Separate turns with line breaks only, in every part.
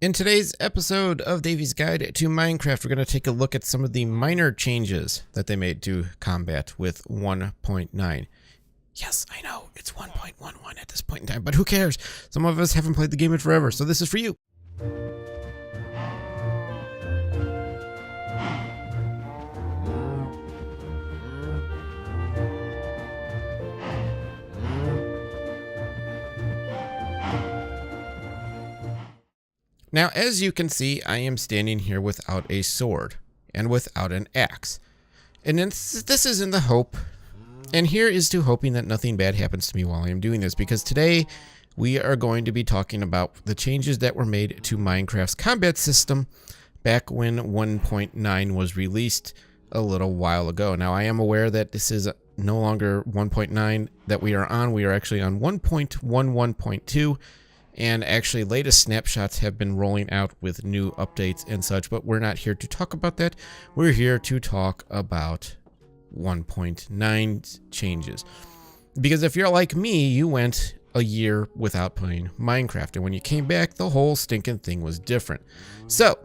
In today's episode of Davey's Guide to Minecraft, we're going to take a look at some of the minor changes that they made to combat with 1.9. Yes, I know, it's 1.11 at this point in time, but who cares? Some of us haven't played the game in forever, so this is for you. Now, as you can see, I am standing here without a sword and without an axe. And this is in the hope, and here is to hoping that nothing bad happens to me while I am doing this, because today we are going to be talking about the changes that were made to Minecraft's combat system back when 1.9 was released a little while ago. Now, I am aware that this is no longer 1.9 that we are on. We are actually on 1.11.2. And actually, latest snapshots have been rolling out with new updates and such, but we're not here to talk about that. We're here to talk about 1.9 changes. Because if you're like me, you went a year without playing Minecraft, and when you came back, the whole stinking thing was different. So,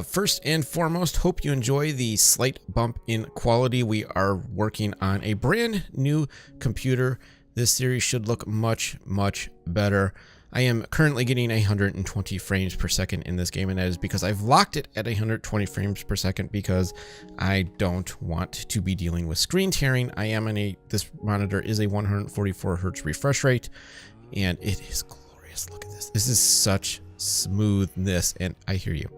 first and foremost, hope you enjoy the slight bump in quality. We are working on a brand new computer. This series should look much, much better. I am currently getting 120 frames per second in this game, and that is because I've locked it at 120 frames per second because I don't want to be dealing with screen tearing. I am in this monitor is a 144 hertz refresh rate, and it is glorious. Look at this. This is such smoothness, and I hear you.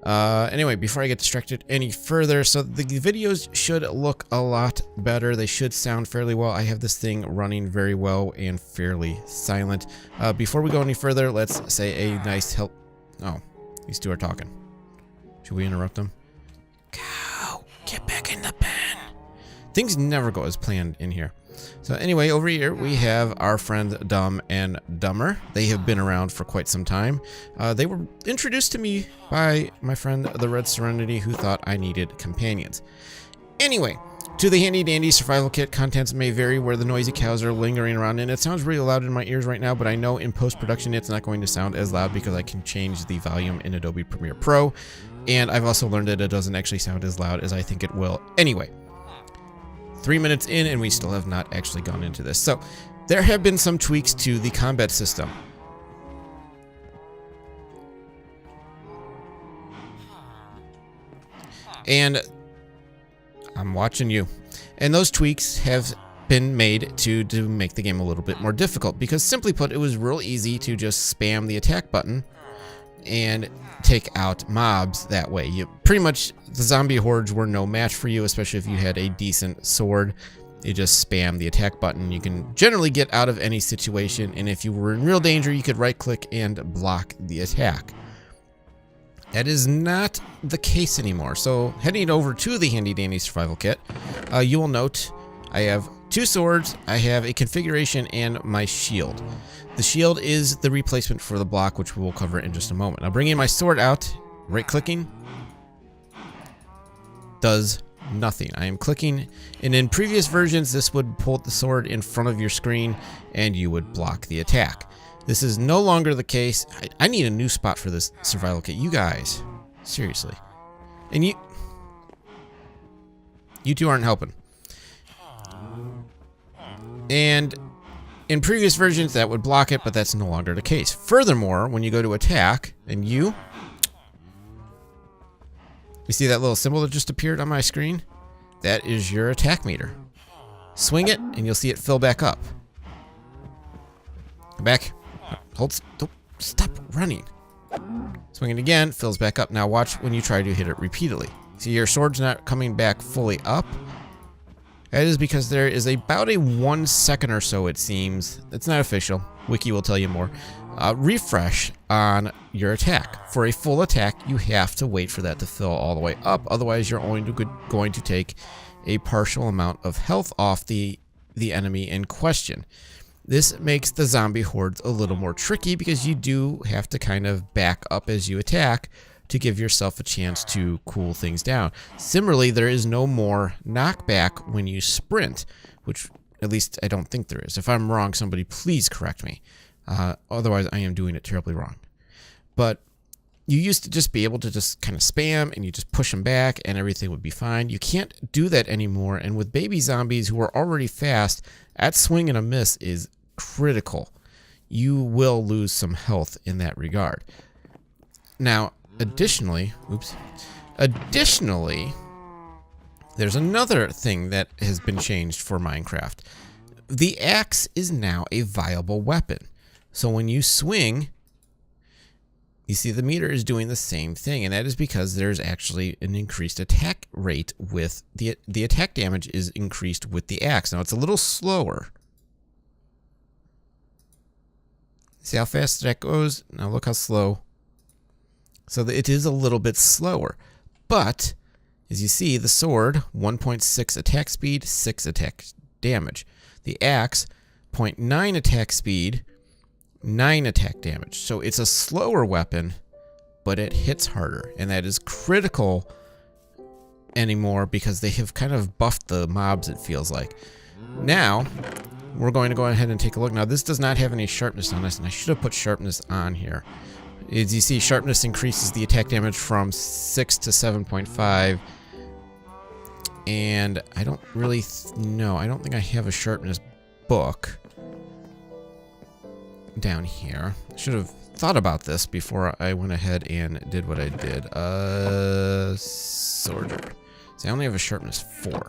Anyway, before I get distracted any further, so the videos should look a lot better. They should sound fairly well. I have this thing running very well and fairly silent. Before we go any further, let's say a nice help. Oh, these two are talking. Should we interrupt them? Cow, get back in the pen. Things never go as planned in here. So anyway, over here we have our friend Dumb and Dumber. They have been around for quite some time. They were introduced to me by my friend the Red Serenity, who thought I needed companions. Anyway, to the handy dandy survival kit, contents may vary where the noisy cows are lingering around, and it sounds really loud in my ears right now, but I know in post-production it's not going to sound as loud because I can change the volume in Adobe Premiere Pro, and I've also learned that it doesn't actually sound as loud as I think it will anyway. 3 minutes in, and we still have not actually gone into this. So, there have been some tweaks to the combat system. And I'm watching you. And those tweaks have been made to make the game a little bit more difficult, because simply put, it was real easy to just spam the attack button and take out mobs that way. You pretty much, the zombie hordes were no match for you, especially if you had a decent sword. You just spam the attack button. You can generally get out of any situation, and if you were in real danger, you could right click and block the attack. That is not the case anymore. So heading over to the handy dandy survival kit, you will note I have two swords, I have a configuration, and my shield. The shield is the replacement for the block, which we will cover in just a moment. Now, bringing my sword out, right-clicking does nothing. I am clicking, and in previous versions, this would pull the sword in front of your screen, and you would block the attack. This is no longer the case. I need a new spot for this survival kit. You guys, seriously. And you two aren't helping. And in previous versions, that would block it, but that's no longer the case. Furthermore, when you go to attack, and you see that little symbol that just appeared on my screen? That is your attack meter. Swing it, and you'll see it fill back up. Come back. Hold. Don't stop running. Swing it again, fills back up. Now watch when you try to hit it repeatedly. See, your sword's not coming back fully up. That is because there is about a 1 second or so, it seems. It's not official. Wiki will tell you more. Refresh on your attack. For a full attack, you have to wait for that to fill all the way up. Otherwise, you're only going to take a partial amount of health off the enemy in question. This makes the zombie hordes a little more tricky because you do have to kind of back up as you attack to give yourself a chance to cool things down. Similarly, there is no more knockback when you sprint, which at least I don't think there is. If I'm wrong, somebody please correct me. Otherwise, I am doing it terribly wrong. But you used to just be able to just kind of spam and you just push them back and everything would be fine. You can't do that anymore. And with baby zombies who are already fast, at swing and a miss is critical. You will lose some health in that regard. Now, additionally, there's another thing that has been changed for Minecraft. The axe is now a viable weapon. So when you swing, you see the meter is doing the same thing, and that is because there's actually an increased attack rate with the attack damage is increased with the axe. Now it's a little slower. See how fast that goes? Now look how slow. So it is a little bit slower. But as you see, the sword 1.6 attack speed, 6 attack damage. The axe 0.9 attack speed, 9 attack damage. So it's a slower weapon, but it hits harder. And that is critical anymore because they have kind of buffed the mobs, it feels like. Now, we're going to go ahead and take a look. Now, this does not have any sharpness on this, and I should have put sharpness on here. As you see, sharpness increases the attack damage from 6 to 7.5. And I don't really know. I don't think I have a sharpness book down here. I should have thought about this before I went ahead and did what I did. Sorter. See, I only have a sharpness 4.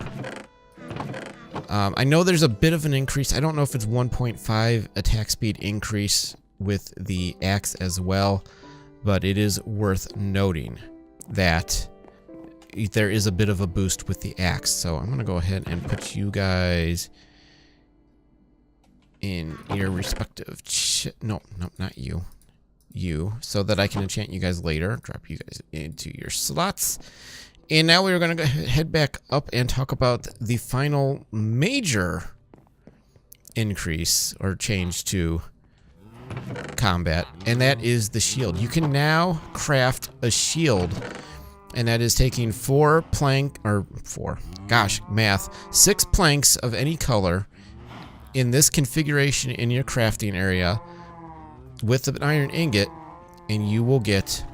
I know there's a bit of an increase. I don't know if it's 1.5 attack speed increase with the axe as well, but it is worth noting that there is a bit of a boost with the axe. So I'm going to go ahead and put you guys in your respective... No, not you. You. So that I can enchant you guys later. Drop you guys into your slots. And now we're going to head back up and talk about the final major increase or change to combat, and that is the shield. You can now craft a shield, and that is taking 6 planks of any color in this configuration in your crafting area with an iron ingot, and you will get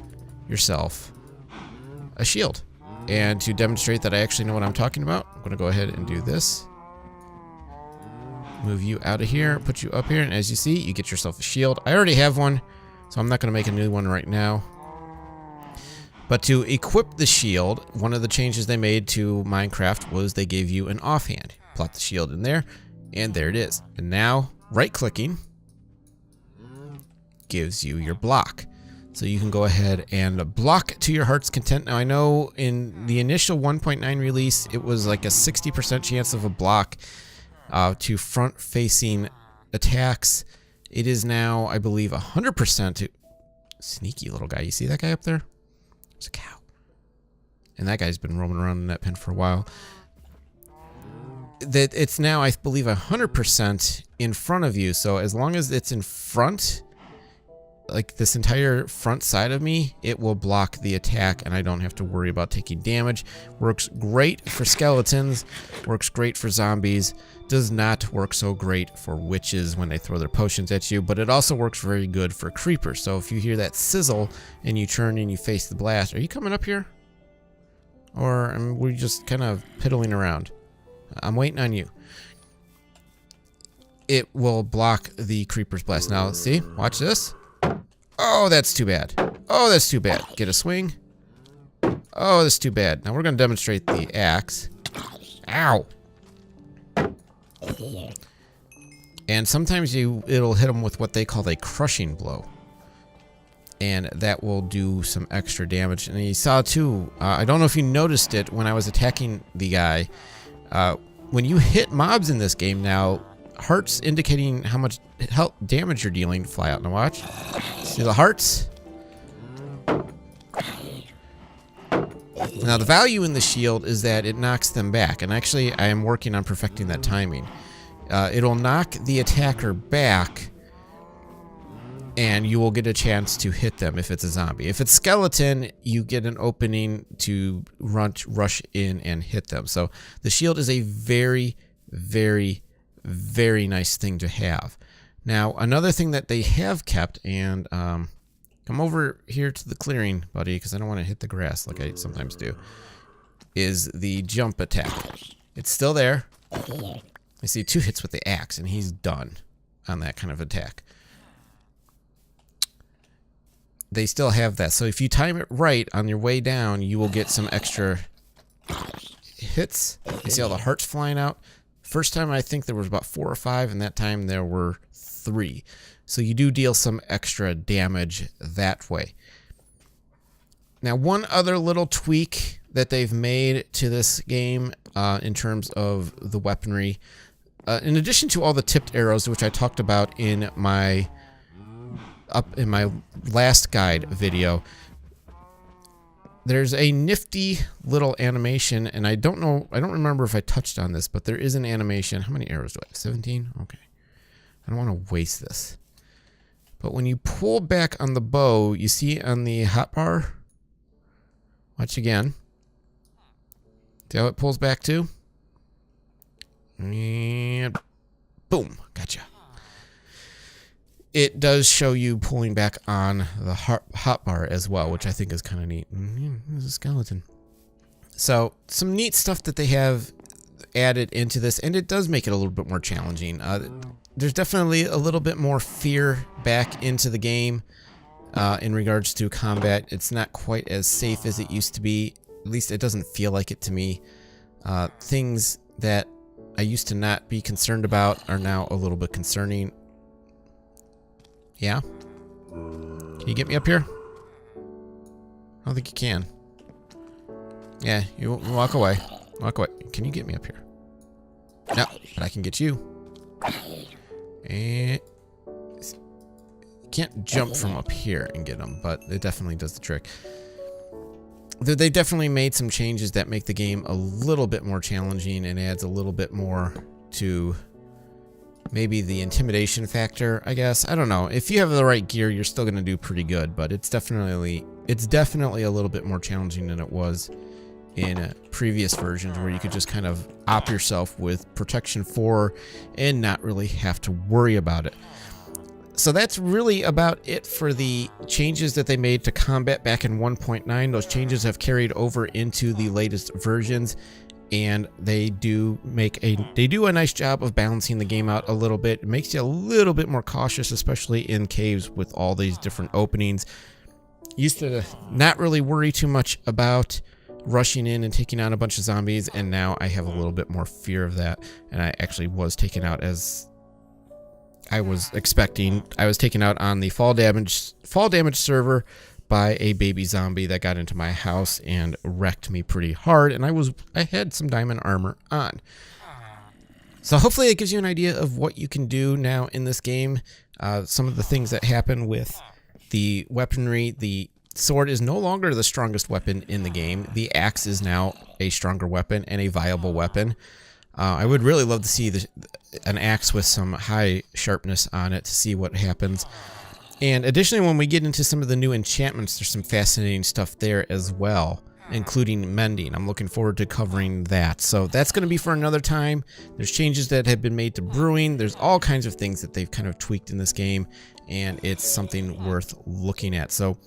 yourself a shield. And to demonstrate that I actually know what I'm talking about, I'm going to go ahead and do this. Move you out of here, put you up here, and as you see, you get yourself a shield. I already have one, so I'm not going to make a new one right now. But to equip the shield, one of the changes they made to Minecraft was they gave you an offhand. Plot the shield in there, and there it is. And now, right-clicking gives you your block. So you can go ahead and block to your heart's content. Now, I know in the initial 1.9 release, it was like a 60% chance of a block to front-facing attacks. It is now, I believe, 100% to... Sneaky little guy. You see that guy up there? There's a cow. And that guy's been roaming around in that pen for a while. That it's now, I believe, 100% in front of you. So as long as it's in front... like this entire front side of me, it will block the attack and I don't have to worry about taking damage. Works great for skeletons, works great for zombies, does not work so great for witches when they throw their potions at you, but it also works very good for creepers. So if you hear that sizzle and you turn and you face the blast, are you coming up here? Or we're just kind of piddling around? I'm waiting on you. It will block the creeper's blast. Now, see? Watch this. Oh, that's too bad. Oh, that's too bad. Get a swing. Oh, that's too bad. Now we're going to demonstrate the axe. Ow. And sometimes it'll hit them with what they call a crushing blow. And that will do some extra damage. And you saw too, I don't know if you noticed it when I was attacking the guy. When you hit mobs in this game now, hearts indicating how much health damage you're dealing fly out. Now watch. See the hearts? Now the value in the shield is that it knocks them back. And actually I am working on perfecting that timing. It'll knock the attacker back and you will get a chance to hit them if it's a zombie. If it's skeleton, you get an opening to rush in and hit them. So the shield is a very, very, very nice thing to have. Now, another thing that they have kept, and come over here to the clearing, buddy, because I don't want to hit the grass like I sometimes do, is the jump attack. It's still there. I see 2 hits with the axe, and he's done on that kind of attack. They still have that. So if you time it right on your way down, you will get some extra hits. You see all the hearts flying out? First time I think there was about 4 or 5, and that time there were 3. So you do deal some extra damage that way. Now, one other little tweak that they've made to this game in terms of the weaponry, in addition to all the tipped arrows, which I talked about in my last guide video, there's a nifty little animation, and I don't remember if I touched on this, but there is an animation. How many arrows do I have? 17? Okay. I don't want to waste this. But when you pull back on the bow, you see on the hotbar, watch again. See how it pulls back too? And boom, gotcha. It does show you pulling back on the hotbar as well, which I think is kind of neat. There's a skeleton. So, some neat stuff that they have added into this, and it does make it a little bit more challenging. There's definitely a little bit more fear back into the game in regards to combat. It's not quite as safe as it used to be. At least it doesn't feel like it to me. Things that I used to not be concerned about are now a little bit concerning. Yeah? Can you get me up here? I don't think you can. Yeah, you walk away. Walk away. Can you get me up here? No, but I can get you. And you can't jump from up here and get them, but it definitely does the trick. They definitely made some changes that make the game a little bit more challenging and adds a little bit more to maybe the intimidation factor, I guess. I don't know. If you have the right gear, you're still going to do pretty good, but it's definitely a little bit more challenging than it was in previous versions, where you could just kind of op yourself with protection 4 and not really have to worry about it. So that's really about it for the changes that they made to combat back in 1.9. Those changes have carried over into the latest versions, and they do a nice job of balancing the game out a little bit. It makes you a little bit more cautious, especially in caves with all these different openings. Used to not really worry too much about rushing in and taking out a bunch of zombies, and now I have a little bit more fear of that, and I actually was taken out as I was expecting. I was taken out on the fall damage server by a baby zombie that got into my house and wrecked me pretty hard, and I had some diamond armor on. So hopefully it gives you an idea of what you can do now in this game. Some of the things that happen with the weaponry. The sword is no longer the strongest weapon in the game. The axe is now a stronger weapon and a viable weapon. I would really love to see an axe with some high sharpness on it to see what happens. And additionally, when we get into some of the new enchantments, there's some fascinating stuff there as well, including mending. I'm looking forward to covering that. So that's going to be for another time. There's changes that have been made to brewing. There's all kinds of things that they've kind of tweaked in this game, and it's something worth looking at. So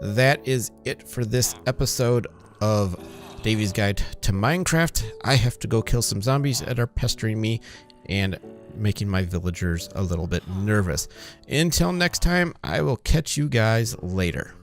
that is it for this episode of Davey's Guide to Minecraft. I have to go kill some zombies that are pestering me and making my villagers a little bit nervous. Until next time, I will catch you guys later.